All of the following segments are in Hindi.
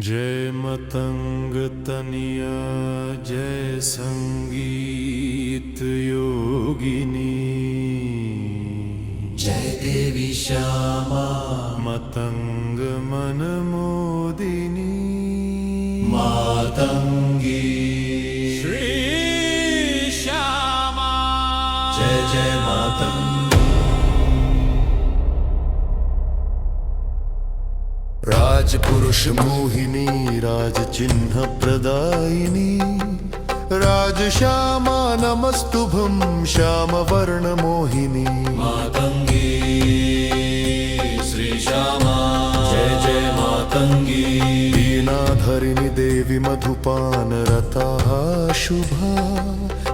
जय मतंग तनिया जय संगीत योगिनी। जय देवी श्यामा मतंग मन मोदिनी। मातंगी श्री श्यामा जय जय मातंगी। राजपुरुष मोहिनी राज चिन्ह प्रदायिनी। राज श्यामा नमस्तुभं श्याम वर्ण मोहिनी। मातंगी श्री श्यामा जय जय मातंगी। वीणाधरिणी देवी मधुपान रता शुभा।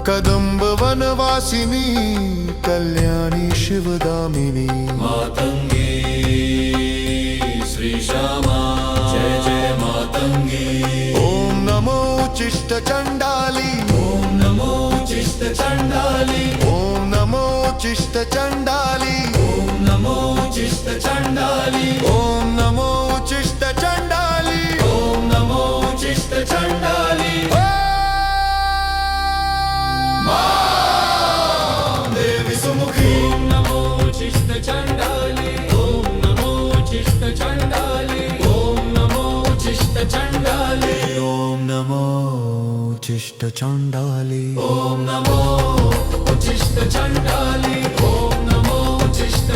कदम्ब वनवासिनी कल्याणी शिवदामिनी। मातंगी श्री श्यामा जय जय मातंगी। ओम नमो उच्चिष्ट चंडाली। ओम नमो उच्चिष्ट चंडाली। ओम नमो उच्चिष्ट चंडाली। ओम नमो उच्चिष्ट चंडाली। ओम नमो उच्चिष्ट चंडाली। ओम नमो उच्चिष्ट चंडाली। देवी सुमुखी। ओम नमो उच्चिष्ट चंडाली। ओम नमो उच्चिष्ट चंडाली। ओम नमो उच्चिष्ट चंडाली। ओम नमो उच्चिष्ट चंडाली। ओम नमो उच्चिष्ट चंडाली। ओम नमो उच्चिष्ट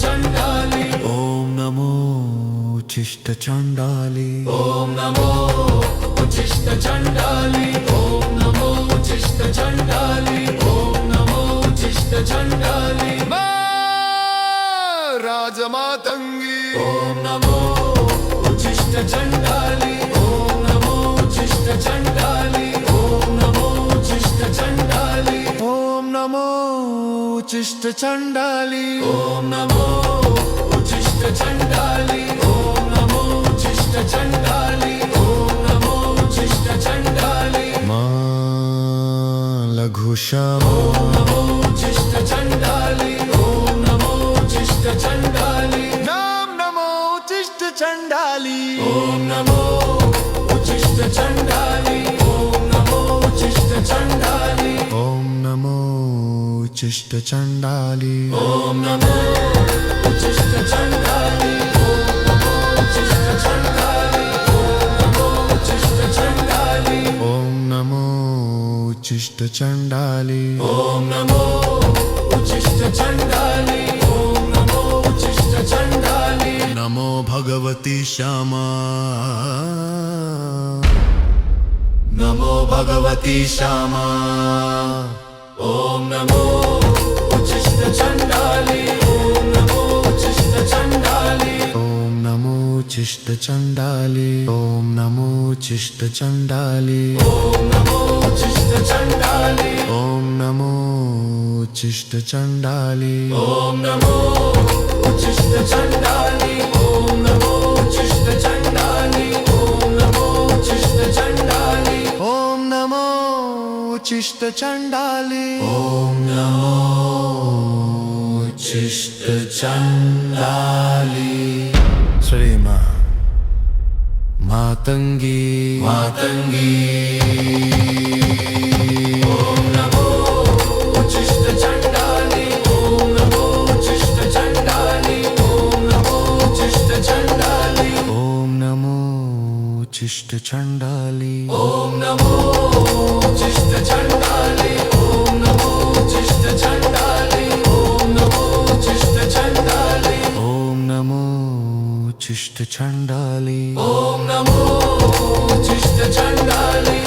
चंडाली। ओम नमो उच्चिष्ट चंडाली। ओम नमो उच्चिष्ट चंडाली। ओम नमो उच्चिष्ट चंडाली। ओम नमो उच्चिष्ट चंडाली। ओम नमो उच्चिष्ट चंडाली। राजमातंगी। ओम नमो उच्चिष्ट चंडाली। ओम नमो उच्चिष्ट चंडाली। ओम नमो उच्चिष्ट चंडाली। ओम नमो उच्चिष्ट चंडाली। ओम नमो उच्चिष्ट चंडाली। ओम नमो उच्चिष्ट चंडाली। ओम नमो उच्चिष्ट चंडाली। मां लघु श्यामा। ओम नमो उच्चिष्ट चंडाली। ओम नमो उच्चिष्ट चंडाली। नाम नमो उच्चिष्ट चंडाली। ओम नमो उच्चिष्ट चंडाली। ओम नमो उच्चिष्ट चंडाली। ओम नमो उच्चिष्ट चंडाली। ओम नमो उच्चिष्ट चंडाली। ओम नमो उच्चिष्ट चंडाली। ओम नमो उच्चिष्ट चंडाली। ओम नमो उच्चिष्ट चंडाली। ओम नमो उच्चिष्ट चंडाली। नमो भगवती श्यामा। नमो भगवती श्यामा। ओम नमो उच्चिष्ट चंडाली। ओम नमो उच्चिष्ट चंडाली। ओम नमो उच्चिष्ट चंडाली। ओम नमो उच्चिष्ट चंडाली। ओम नमो उच्चिष्ट चंडाली। ओम नमो उच्चिष्ट चंडाली। ओम नमो उच्चिष्ट चंडाली। ओम नमो उच्चिष्ट चंडाली। ओम नमो उच्चिष्ट चंडाली। ओम नमो उच्चिष्ट चंडाली। ओम नमो उच्चिष्ट चंडाली। श्रीमा मातंगी। मातंगी। ओम नमो उच्चिष्ट चंडाली। ओम नमो उच्चिष्ट चंडाली। ओम नमो उच्चिष्ट चंडाली। ओम नमो उच्चिष्ट चंडाली। ओम नमो उच्चिष्ट चंडाली। ओम नमो उच्चिष्ट चंडाली। ओम नमो उच्चिष्ट चंडाली। ओम नमो उच्चिष्ट चंडाली। ओम नमो उच्चिष्ट चंडाली।